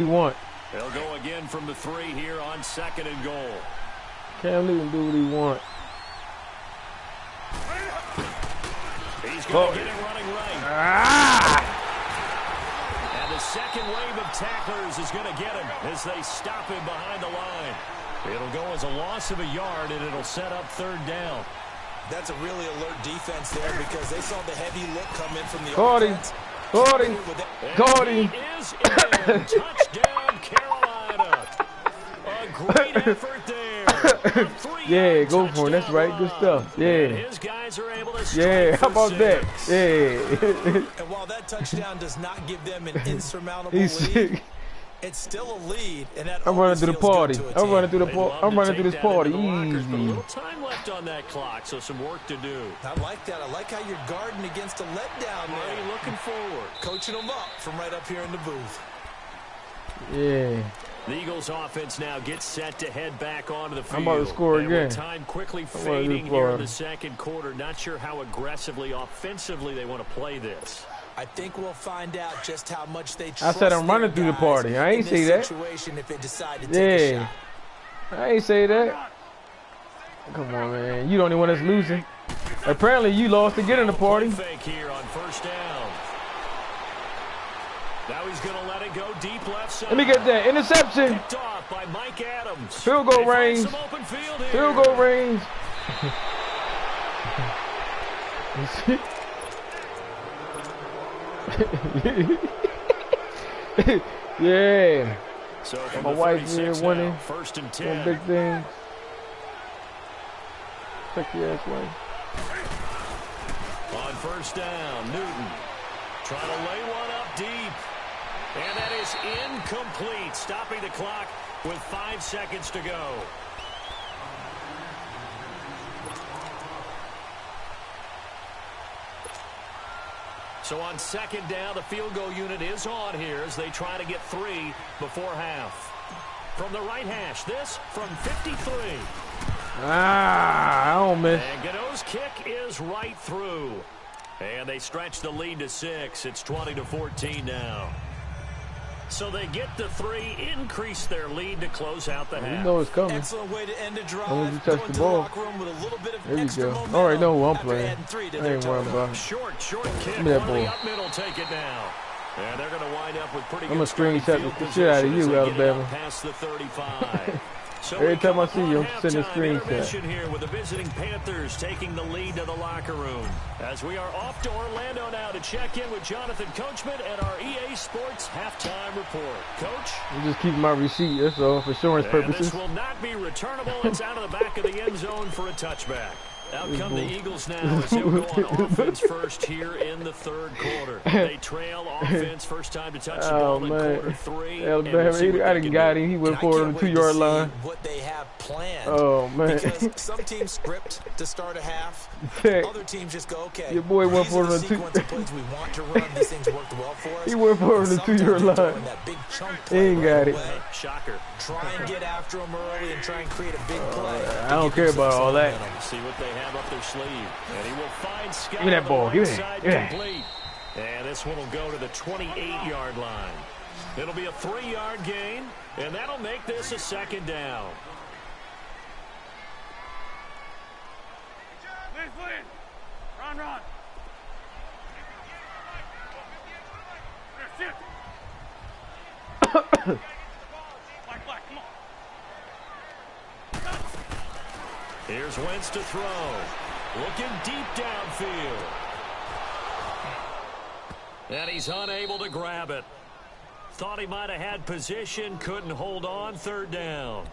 he want. They'll go again from the 3 here on 2nd and goal. Cam Newton do what he want. He's going to get it running right. And the second wave of tacklers is going to get him as they stop him behind the line. It'll go as a loss of a yard, and it'll set up 3rd down. That's a really alert defense there because they saw the heavy look come in from the offense. Caught him. He is in. Touchdown, Carolina. A great effort there. Yeah, go for it. That's right. Good stuff. Yeah. His guys are able to yeah, how about 6. that? Yeah. And while that touchdown does not give them an insurmountable lead, it's still a lead, and that I'm running through the party. I'm running through this party. Easy. Easy. A little time left on that clock, so some work to do. I like that. I like how you're guarding against a letdown there. Really looking forward. Coaching them up from right up here in the booth. Yeah. The Eagles offense now gets set to head back onto the field. I'm about to score again. With time quickly fading here in the 2nd quarter. Not sure how aggressively, offensively they want to play this. I think we'll find out just how much they trust. I said I'm running through the party. I ain't say that. If they decide to take a shot. I ain't say that. Come on, man. You the only one that's losing. Apparently, you lost to get in the party. Fake here on 1st down. Now he's going to let it go deep left side. Let me get that interception. Picked off by Mike Adams. Field goal range. Field goal range. Yeah. So my wife's here winning. 1st and 10. One big thing. Check your ass way. On 1st down, Newton trying to lay one up deep. And that is incomplete, stopping the clock with 5 seconds to go. So on 2nd down, the field goal unit is on here as they try to get 3 before half. From the right hash, this from 53. I don't miss. And Gano's kick is right through. And they stretch the lead to 6. It's 20-14 now. So they get the 3, increase their lead to close out the half. You know it's coming. Excellent way to end a drive. Only you touch the ball. There you go. I already know who I'm playing. I ain't worried about it. Short kick. Give me that ball. Up middle, take it now. And they're going to wind up with pretty good. I'm going to screenshot the shit out of you, Alabama. Past the 35. So every time I see you, I'm sending a screenshot. Here with the visiting Panthers taking the lead to the locker room. As we are off to Orlando now to check in with Jonathan Coachman and our EA Sports halftime report. Coach? I'm just keeping my receipt, that's all, for insurance purposes. This will not be returnable. It's out of the back of the end zone for a touchback. Out come the Eagles now as they'll go on offense first here in the 3rd quarter. They trail offense first time to touch the ball in quarter 3. Alabama, I didn't got him. He went forward on the 2-yard line. What they have planned. Oh, man. Because some teams script to start a half. Other teams just go, okay. Your boy went forward on the 2. Plays we want to run. These things worked well for us. He went forward on the 2-yard line. He ain't got it. Shocker. Try and get after him early and try and create a big play. I don't care about all that. See what they have up their sleeve. And he will find Scott. Give me that ball. Give me that. Complete. And this one will go to the 28-yard line. It'll be a 3-yard gain, and that'll make this a 2nd down. Run. Here's Wentz to throw. Looking deep downfield. And he's unable to grab it. Thought he might have had position, couldn't hold on. 3rd down.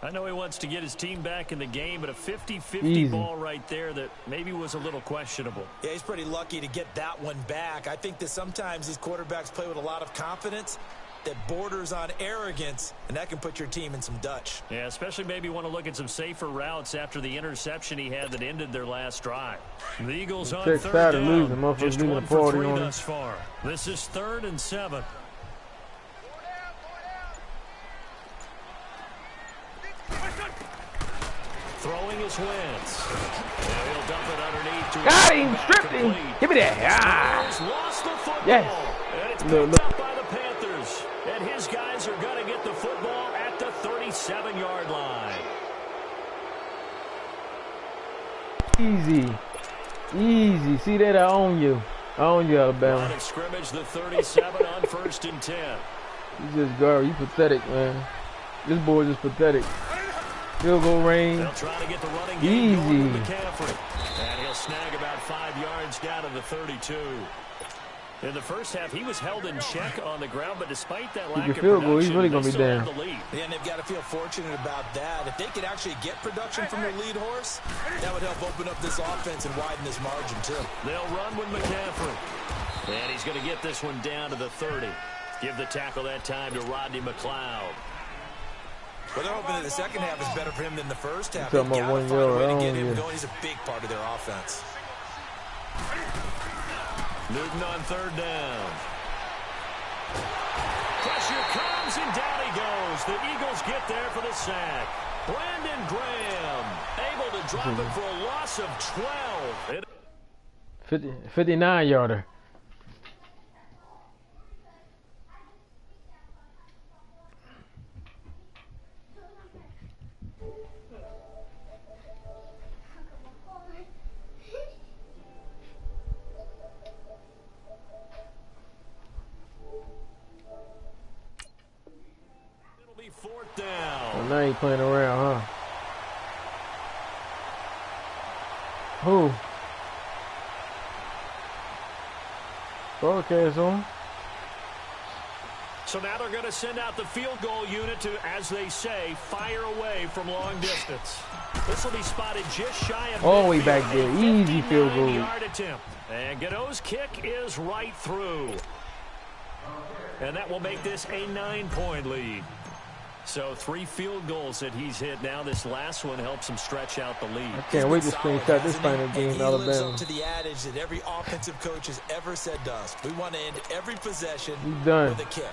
I know he wants to get his team back in the game, but a 50-50 ball right there that maybe was a little questionable. Yeah, he's pretty lucky to get that one back. I think that sometimes these quarterbacks play with a lot of confidence that borders on arrogance, and that can put your team in some Dutch. Yeah, especially maybe want to look at some safer routes after the interception he had that ended their last drive. The Eagles on 3rd down. Just 1 for 3 thus far. This is 3rd and 7. Throwing his Wentz. And he'll dump it underneath to got him, stripped him. Give me that. Lost the football. Yes. And it's picked up by the Panthers. And his guys are going to get the football at the 37-yard line. Easy. Easy. See that? I own you. I own you, Alabama. Line of scrimmage, the 37 on 1st and 10. You just garbage. You pathetic, man. This boy is just pathetic. Field goal range. They'll try to get the running game going with Easy. McCaffrey. And he'll snag about 5 yards down to the 32. In the first half, he was held in check on the ground, but despite that lack of field goal, he's production, really gonna they be still down. have the lead. Yeah, and they've got to feel fortunate about that. If they could actually get production from their lead horse, that would help open up this offense and widen this margin, too. They'll run with McCaffrey. And he's going to get this one down to the 30. Give the tackle that time to Rodney McLeod. Well, they're hoping that the second half is better for him than the first half. Talking They've about got to 1 find a way yard. to get him going. He's a big part of their offense. Newton on 3rd down. Pressure comes, and down he goes. The Eagles get there for the sack. Brandon Graham able to drop it for a loss of 12. 59-yarder. It'll be 4th down. Well, now he playing around, huh? Who? Broadcast on. So now they're going to send out the field goal unit to, as they say, fire away from long distance. This will be spotted just shy of All the way midfield. back there. Easy field goal. 59-yard attempt. And Godot's kick is right through. And that will make this a 9-point lead. So 3 field goals that he's hit now. This last one helps him stretch out the lead. I can't wait to screenshot this final game, He lives Alabama. up to the adage that every offensive coach has ever said to us. We want to end every possession He's done. with a kick,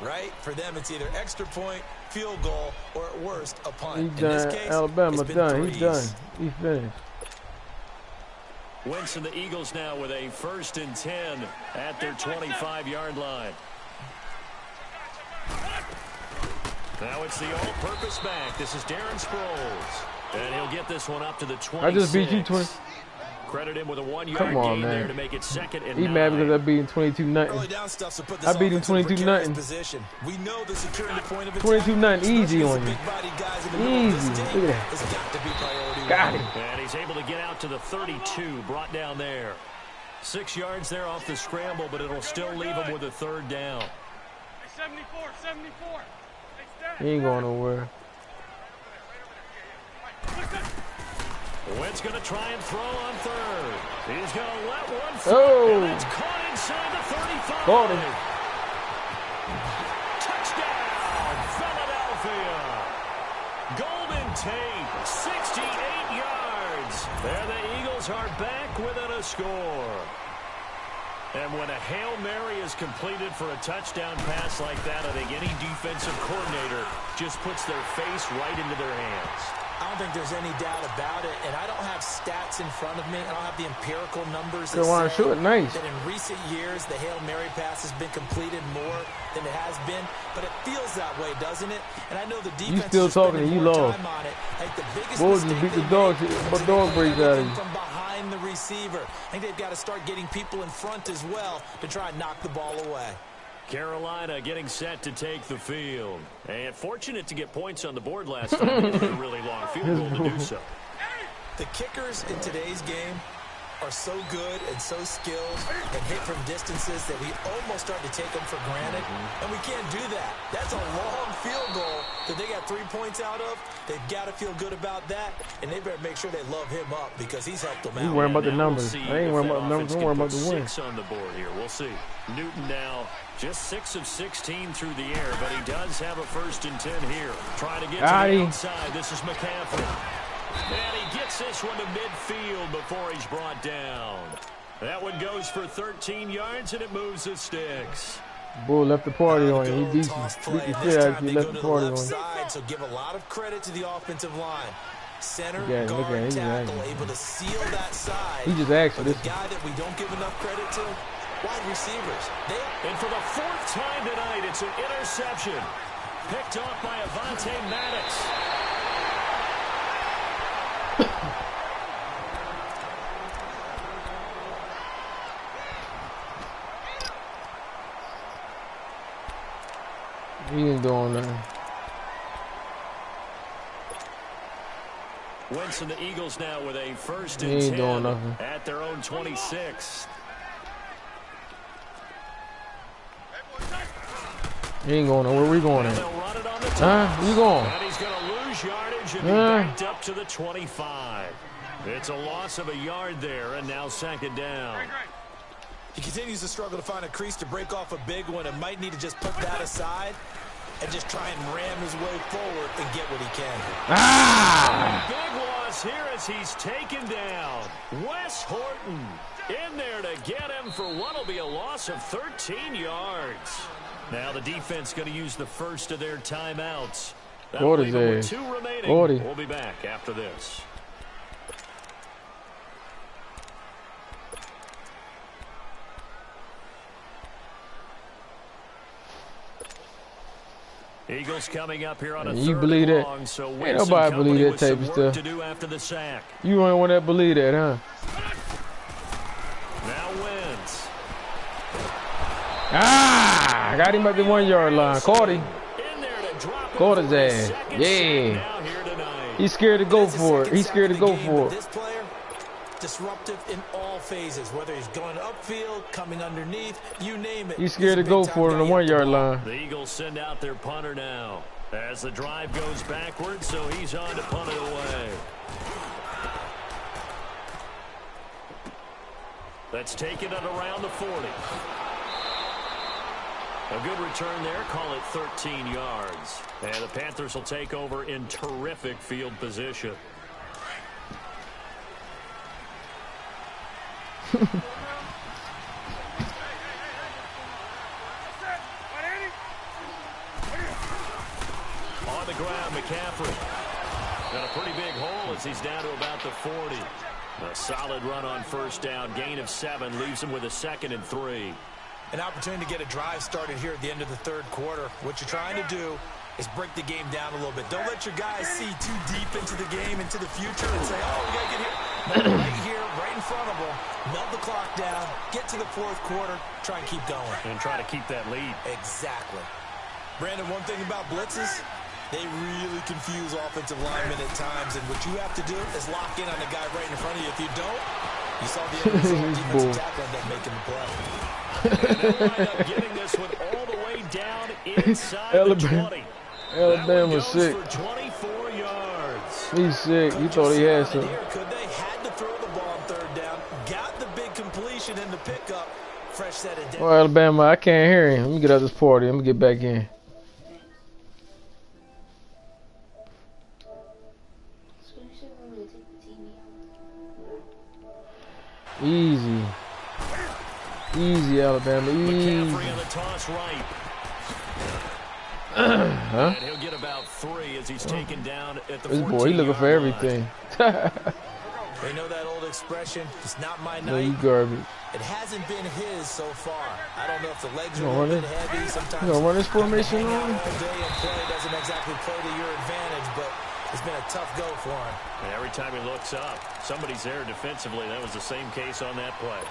right? For them, it's either extra point, field goal, or at worst, a punt. He's In done. this case, Alabama it's been done. He's done. threes. He's finished. Wentz and the Eagles now with a 1st and 10 at their 25-yard line. Now it's the all-purpose back. This is Darren Sproles. And he'll get this one up to the 26. I just beat you 20. Credit him with a 1-yard Come on, gain man. there to make it 2nd and He 9. mad because I beat him 22-0. Early down stuff, so put this I beat him offense in a 22-0. precarious position. We know the securing the point of attack. 22-0 easy especially on as the you. big body guys in the middle of this Easy. team Look at that. has got to be priority Got one. him. And he's able to get out to the 32, brought down there. 6 yards there off the scramble, but it'll still leave him with a 3rd down. Hey, 74, 74. Hey, stand. He ain't going nowhere. Wentz going to try and throw on 3rd. He's going to let one fly, Oh. and it's caught inside the 35. Caught him. Touchdown, Philadelphia. Golden Tate, 68 yards. There the Eagles are back within a score. And when a Hail Mary is completed for a touchdown pass like that, I think any defensive coordinator just puts their face right into their hands. I don't think there's any doubt about it, and I don't have stats in front of me. I don't have the empirical numbers that Good one, say shoot it, nice. that in recent years the Hail Mary pass has been completed more than it has been, but it feels that way, doesn't it? And I know the defense still is spending talking and you more lost. time on it. I think the biggest Bulls mistake just beat the they dogs, made but was dog they breaks played out of everything you. from behind the receiver. I think they've got to start getting people in front as well to try and knock the ball away. Carolina getting set to take the field. And fortunate to get points on the board last time. It was a really long field goal to do so. The kickers in today's game are so good and so skilled and hit from distances that we almost start to take them for granted, and we can't do that. That's a long field goal that they got 3 points out of. They've got to feel good about that, and they better make sure they love him up because he's helped them You out. worrying about the Now we'll numbers. see I ain't if worrying that about the numbers. offense I'm worrying can about the put win. 6 on the board here. We'll see. Newton now just 6 of 16 through the air, but he does have a 1st and 10 here. Trying to get to the outside. This is McCaffrey. And he gets this one to midfield before he's brought down. That one goes for 13 yards, and it moves the sticks. Bull left the party on you. He Good decent. toss Beat play. the This shit out time of they you. go Left to the the party left on you. side, so give a lot of credit to the offensive line. Center, Look at him, look at guard, him, he's tackle, angry. able to seal that side. He just asked for But this the guy that we don't give enough credit to wide receivers. And for the 4th time tonight, it's an interception. Picked off by Avonte Maddox. He ain't doing nothing. Wentz and the Eagles now with a 1st He and ain't 10 doing nothing. at their own 26. He ain't going nowhere. We going in. They'll run it on the top. You going? And he's going to lose yardage and be backed up to the 25. It's a loss of a yard there, and now 2nd down. He continues to struggle to find a crease to break off a big one and might need to just put that aside and just try and ram his way forward and get what he can. Big loss here as he's taken down. Wes Horton in there to get him for what will be a loss of 13 yards. Now the defense going to use the first of their timeouts. What is with that? 2 remaining. 40. We'll be back after this. Eagles coming up here on a You 3rd believe and that? long, so Ain't nobody believe that type of stuff. To do after the sack. You ain't one that believe that, huh? Now Wentz. I got him at the 1 yard line. Caught him. In there to drop it Caught his for ass. second Yeah. now here tonight. He's scared to go That's the for it. second He's sack scared to of the go game, for but it. this player, disruptive in all phases, whether he's going upfield, coming underneath, you name it. He's scared to a go big-time for it on the guy 1 at the yard ball. line. The Eagles send out their punter now as the drive goes backwards, so he's on to punt it away. That's taken it around the 40. A good return there, call it 13 yards. And the Panthers will take over in terrific field position. On the ground, McCaffrey. Got a pretty big hole as he's down to about the 40. A solid run on 1st down. Gain of 7 leaves him with a 2nd and 3. An opportunity to get a drive started here at the end of the 3rd quarter. What you're trying to do is break the game down a little bit. Don't let your guys see too deep into the game, into the future, and say, oh, we got to get here. No, right here, right in front of them. Melt the clock down, get to the 4th quarter, try and keep going. And try to keep that lead. Exactly. Brandon, one thing about blitzes, they really confuse offensive linemen at times, and what you have to do is lock in on the guy right in front of you. If you don't, you saw the end result, defensive tackle end up making the play. And they'll wind up getting this one all the way down inside the 20. Alabama's sick. For 24 yards. He's sick. You thought he had some. Could they had to throw the ball on 3rd down, got the big completion in the pickup, fresh set of Well, Alabama, I can't hear him. Let me get out of this party. Let me get back in. Easy. Easy, Alabama. Easy. McCaffrey on the toss right. Huh? And he'll get about 3 as he's taken down at the This boy, he looking for everything. They know that old expression, it's not my No, you night. garbage. It hasn't been his so far. I don't know if the legs are You a gonna little run bit it? heavy. Sometimes You gonna run this formation hanging out on? all day and play doesn't exactly play to your advantage, but it's been a tough go for him. And every time he looks up, somebody's there defensively. That was the same case on that play.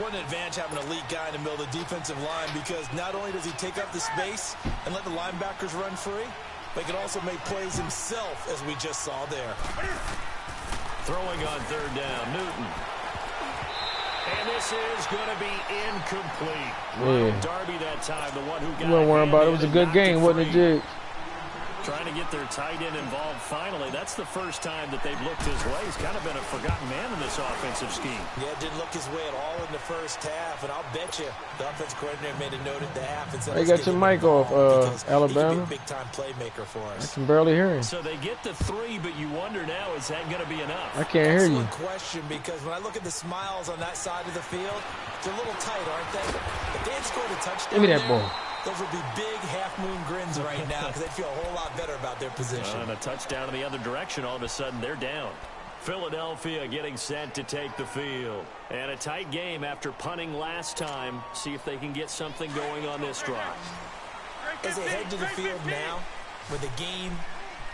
What an advantage having an elite guy in the middle of the defensive line, because not only does he take up the space and let the linebackers run free, but he can also make plays himself, as we just saw there. Throwing on 3rd down, Newton. And this is going to be incomplete. Yeah. Darby that time, the one who got You don't worry about it. It was a good game, wasn't it, Jig? Trying to get their tight end involved finally. That's the first time that they've looked his way. He's kind of been a forgotten man in this offensive scheme. Yeah, didn't look his way at all in the first half, and I'll bet you the offensive coordinator made a note at the half and said, They let's got get your him mic off, involved because Alabama. he could be a big-time playmaker for I us. can barely hear him. So they get the 3, but you wonder now, is that going to be enough? I can't hear you. Excellent question, because when I look at the smiles on that side of the field, they're a little tight, aren't they? If they had scored a touchdown Give me that there, ball. those would be big half-moon grins right now because they'd feel a whole lot better about their position. And a touchdown in the other direction, all of a sudden they're down. Philadelphia getting set to take the field. And a tight game after punting last time. See if they can get something going on this drive. As they head to the field now, with the game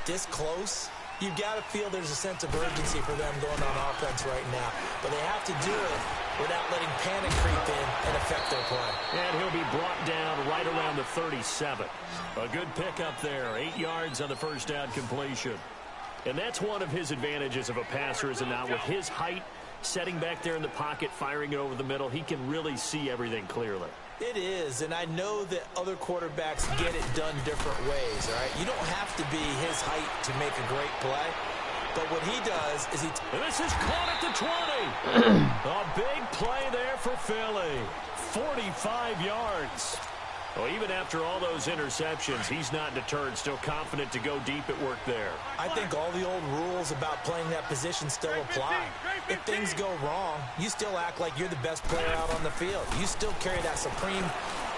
this close, you've got to feel there's a sense of urgency for them going on offense right now. But they have to do it without letting panic creep in and affect their play. And he'll be brought down right around the 37. A good pickup there. 8 yards on the first down completion. And that's one of his advantages of a passer, is it not? With his height, setting back there in the pocket, firing it over the middle, he can really see everything clearly. It is, and I know that other quarterbacks get it done different ways, all right? You don't have to be his height to make a great play, but what he does is This is caught at the 20. A big play there for Philly. 45 yards. Well, even after all those interceptions, he's not deterred, still confident to go deep at work there. I think all the old rules about playing that position still apply. If things go wrong, you still act like you're the best player out on the field. You still carry that supreme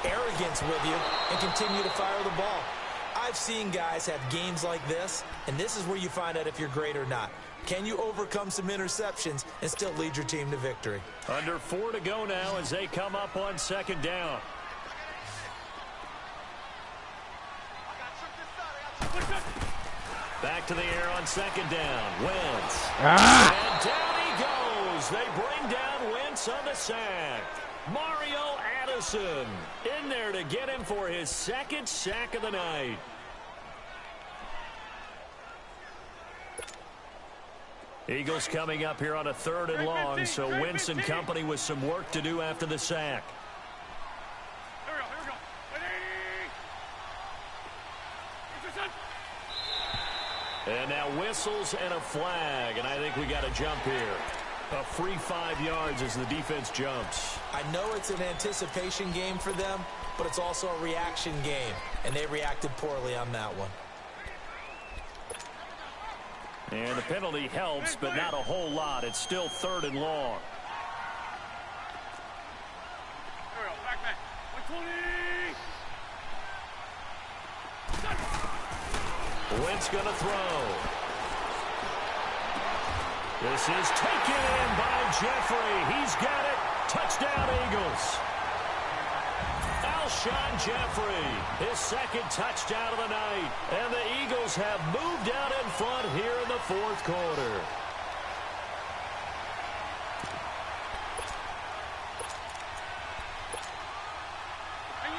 arrogance with you and continue to fire the ball. I've seen guys have games like this, and this is where you find out if you're great or not. Can you overcome some interceptions and still lead your team to victory? Under 4 to go now as they come up on second down. Back to the air on second down. Wentz. And down he goes. They bring down Wentz on the sack. Mario Addison in there to get him for his second sack of the night. Eagles coming up here on a 3rd and long, so Wentz and company with some work to do after the sack. And now whistles and a flag, and I think we got a jump here. A free 5 yards as the defense jumps. I know it's an anticipation game for them, but it's also a reaction game, and they reacted poorly on that one. And the penalty helps, but not a whole lot. It's still 3rd and long. Wentz going to throw. This is taken in by Jeffrey. He's got it. Touchdown, Eagles. Alshon Jeffrey, his second touchdown of the night. And the Eagles have moved out in front here in the 4th quarter.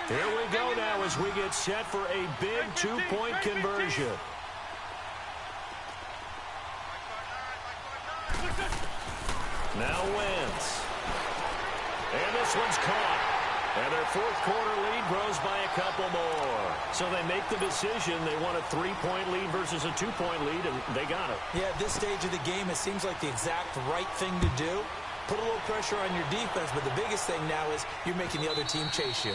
Here we go now as we get set for a big 2-point conversion. Now Wentz. And this one's caught. And their 4th quarter lead grows by a couple more. So they make the decision. They want a 3-point lead versus a 2-point lead, and they got it. Yeah, at this stage of the game, it seems like the exact right thing to do. Put a little pressure on your defense, but the biggest thing now is you're making the other team chase you.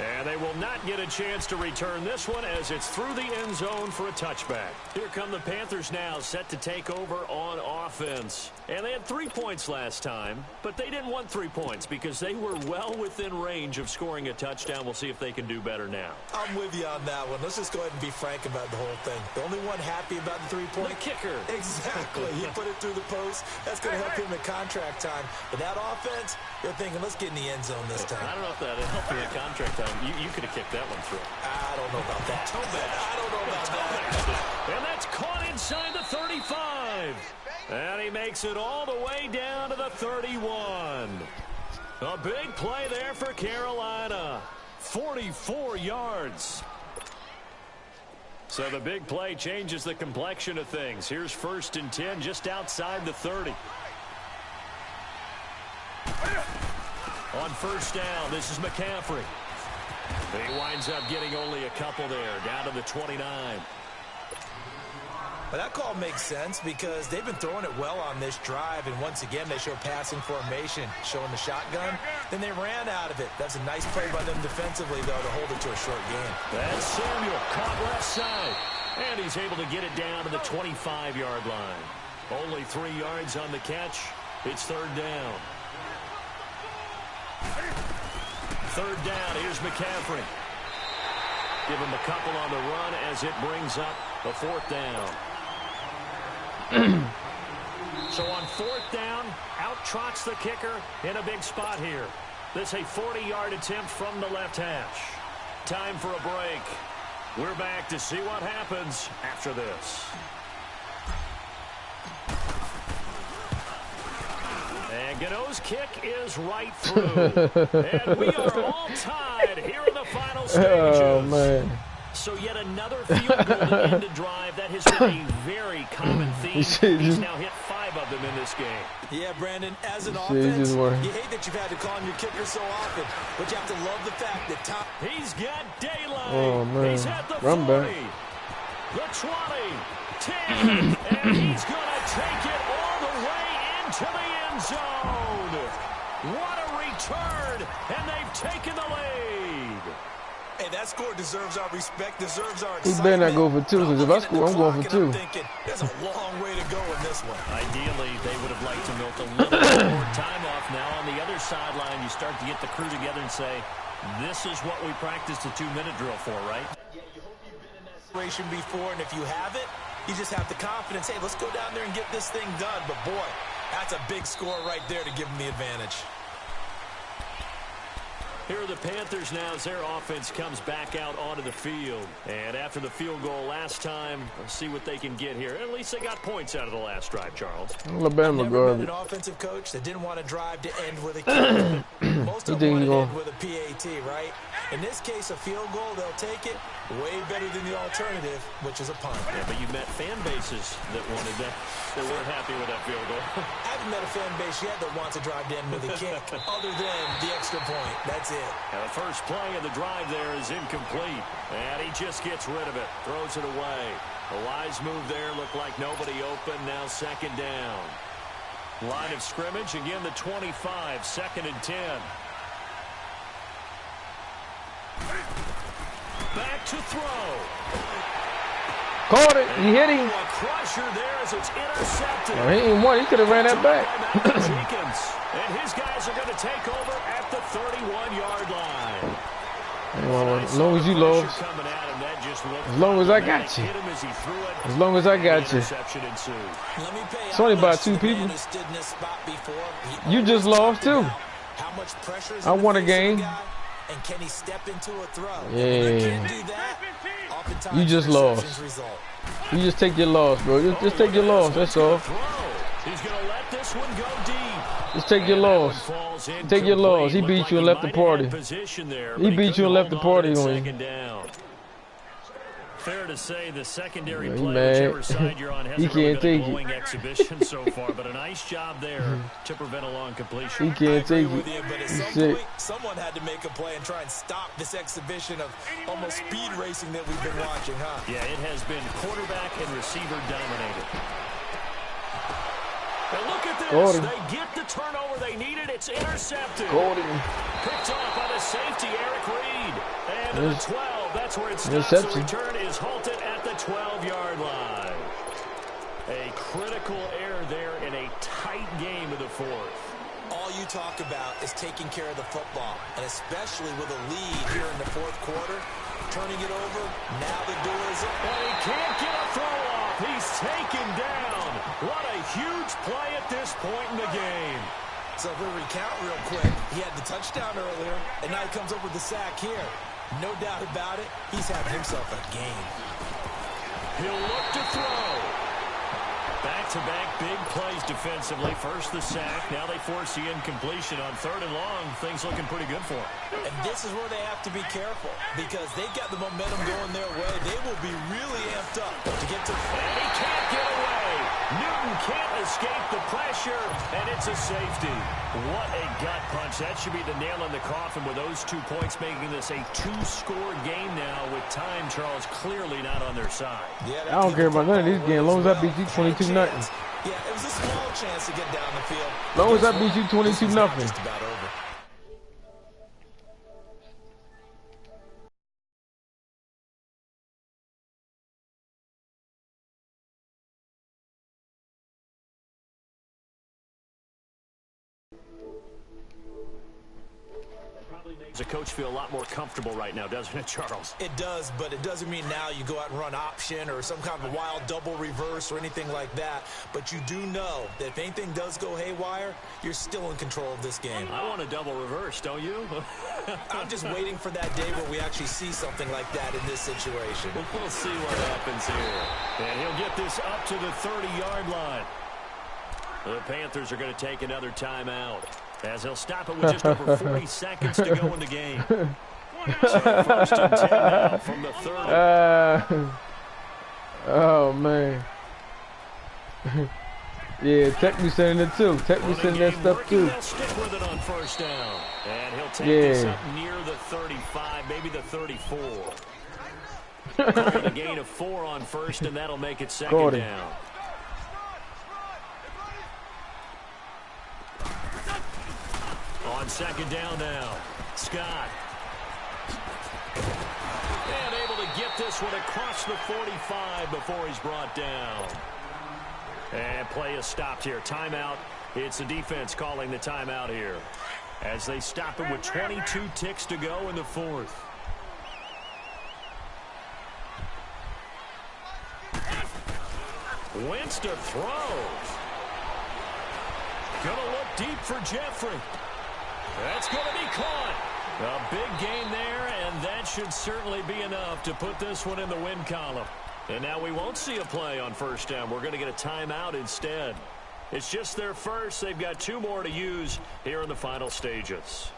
And they will not get a chance to return this one as it's through the end zone for a touchback. Here come the Panthers now, set to take over on offense. And they had 3 points last time, but they didn't want 3 points because they were well within range of scoring a touchdown. We'll see if they can do better now. I'm with you on that one. Let's just go ahead and be frank about the whole thing. The only one happy about the 3-point. The kicker. Exactly. He put it through the post. That's going to help him at contract time. But that offense, they're thinking, let's get in the end zone this time. I don't know if that helped him at contract time. You could have kicked that one through. I don't know about that. Toe badge. I don't know about that. And that's caught inside the 35. And he makes it all the way down to the 31. A big play there for Carolina. 44 yards. So the big play changes the complexion of things. Here's 1st and 10 just outside the 30. On 1st down, this is McCaffrey. He winds up getting only a couple there, down to the 29. Well, that call makes sense because they've been throwing it well on this drive, and once again they show passing formation, showing the shotgun. Then they ran out of it. That's a nice play by them defensively, though, to hold it to a short game. That's Samuel, caught left side. And he's able to get it down to the 25-yard line. Only 3 yards on the catch. It's 3rd down. 3rd down, here's McCaffrey. Give him a couple on the run as it brings up a 4th down. So on 4th down, out trots the kicker in a big spot here. This a 40-yard attempt from the left hash. Time for a break. We're back to see what happens after this. And Gano's kick is right through. And we are all tied here in the final stages. Oh, man. So yet another field goal to end a drive. That has been a very common theme. He's now hit 5 of them in this game. Yeah, Brandon, as an offense, you hate that you've had to call on your kicker so often, but you have to love the fact that Tom... He's got daylight. Oh, man. He's at the 40, Run back. the 20, 10, and he's going to take it all the way into the end zone. What a return, and they've taken the lead. Hey, that score deserves our respect, deserves our He excitement. better not go for 2, because if I score, I'm going for 2. I'm thinking, there's a long way to go in this one. Ideally, they would have liked to milk a little bit more time off. Now on the other sideline, you start to get the crew together and say, this is what we practiced a 2-minute drill for, right? Yeah, you hope you've been in that situation before, and if you haven't, you just have the confidence, hey, let's go down there and get this thing done. But boy, that's a big score right there to give them the advantage. Here are the Panthers now as their offense comes back out onto the field. And after the field goal last time, let's see what they can get here. At least they got points out of the last drive, Charles. Alabama I've never garbage. been an offensive coach that didn't want to drive to end with a kick. Most of them want to end with a PAT, right? In this case, a field goal, they'll take it. Way better than the alternative, which is a punt. Yeah, but you met fan bases that wanted that, that weren't happy with that field goal. I haven't met a fan base yet that wants to drive to end with a kick, other than the extra point. That's it. And the first play of the drive there is incomplete. And he just gets rid of it, throws it away. A wise move there, looked like nobody open, now 2nd down. Line of scrimmage, again the 25, 2nd and 10. Back to throw. Caught it. He hit him. A crusher there as it's intercepted. Oh, he ain't one. He could have ran that back. And his guys are going to take over at the 31-yard line. Well, as long as you lost. As long as I got you. As long as I got you. It's only about 2 people. You just lost too. I won a game. And can he step into a throw? Yeah. Do that, You just lost. You just take your loss, bro. Just take your loss. That's all. He's going to let this one go deep. Just take your loss. Take your loss. He beat you and left the party. He beat you and left the party on you. Fair to say the secondary Yeah, play, mad. whichever side you're on, He hasn't really can't been a take it. glowing exhibition so far, but a nice job there to prevent a long completion. He can't take with it. you, but at He's some sick. point, someone had to make a play and try and stop this exhibition of almost speed racing that we've been watching, huh? Yeah, it has been quarterback and receiver dominated. And look at this. Caught him. They get the turnover they needed. It's intercepted. Caught him. Picked off by the safety, Eric Reed. And to the 12, that's where it stops. Interception. The return is halted at the 12-yard line. A critical error there in a tight game of the 4th. All you talk about is taking care of the football, and especially with a lead here in the 4th quarter, turning it over, now the door is open. Well, he can't get a throw off. He's taken down. What a huge play at this point in the game. So if we recount real quick, he had the touchdown earlier, and now he comes up with the sack here. No doubt about it, he's having himself a game. He'll look to throw. Back-to-back big plays defensively. First the sack. Now they force the incompletion on 3rd and long. Things looking pretty good for them. And this is where they have to be careful because they've got the momentum going their way. They will be really amped up to get to... And he can't get away. Newton can't escape the pressure, and it's a safety. What a gut punch. That should be the nail in the coffin with those 2 points, making this a 2-score game now with time, Charles, clearly not on their side. I don't care about none of these games. As long as I beat you 22-0. Yeah, it was a small chance to get down the field. As long as I beat you 22-0. Just about over. Probably make Does a coach feel a lot more comfortable right now, doesn't it, Charles? It does, but it doesn't mean now you go out and run option or some kind of wild double reverse or anything like that. But you do know that if anything does go haywire, you're still in control of this game. I want a double reverse, don't you? I'm just waiting for that day where we actually see something like that in this situation. We'll see what happens here. And he'll get this up to the 30-yard line. The Panthers are going to take another timeout, as he'll stop it with just over 40 seconds to go in the game. So 1st and 10 now from the 30. Oh, man. Yeah, Tech be sending it too. Tech be sending that stuff too. They'll stick with it on 1st down. And he'll take this up near the 35, maybe the 34. Calling a gain of 4 on 1st, and that'll make it 2nd down. On 2nd down now, Scott. And able to get this one across the 45 before he's brought down. And play is stopped here. Timeout. It's the defense calling the timeout here, as they stop it with 22 ticks to go in the 4th. Wentz to throw. Gonna look deep for Jeffrey. That's going to be caught. A big gain there, and that should certainly be enough to put this one in the win column. And now we won't see a play on 1st down. We're going to get a timeout instead. It's just their first. They've got 2 more to use here in the final stages.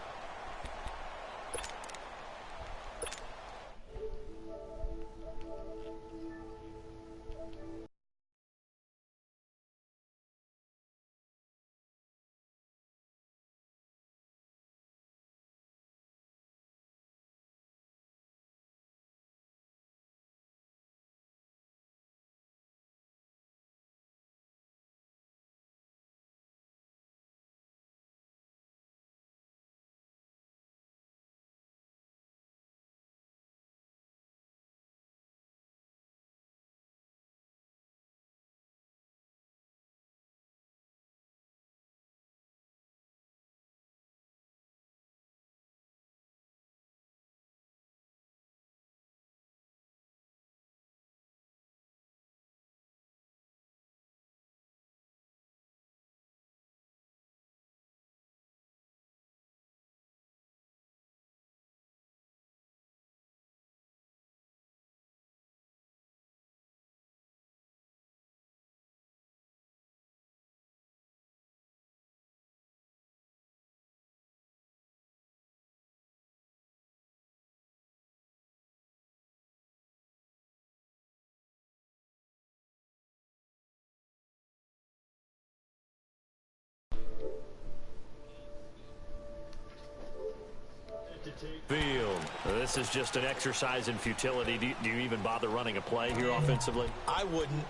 Field. This is just an exercise in futility. Do you even bother running a play here offensively? I wouldn't,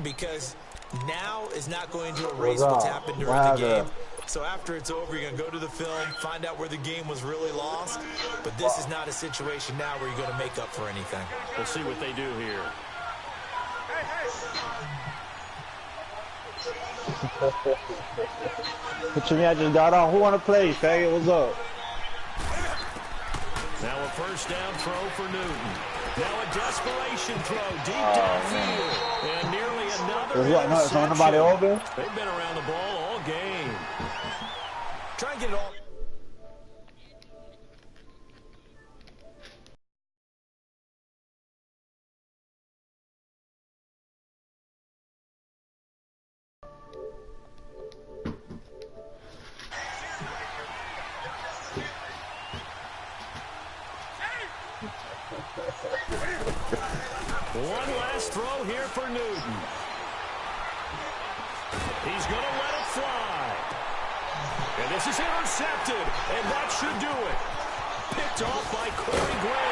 because now is not going to erase what's happened during the game. So after it's over, you're going to go to the film, find out where the game was really lost. But this is not a situation now where you're going to make up for anything. We'll see what they do here. What you mean I just got on? Who want to play, faggot? What's up? Now a 1st down throw for Newton. Now a desperation throw deep downfield. And nearly another interception. Is nobody open? They've been around the ball all game. Try and get it all. One last throw here for Newton. He's going to let it fly. And this is intercepted, and that should do it. Picked off by Corey Graham.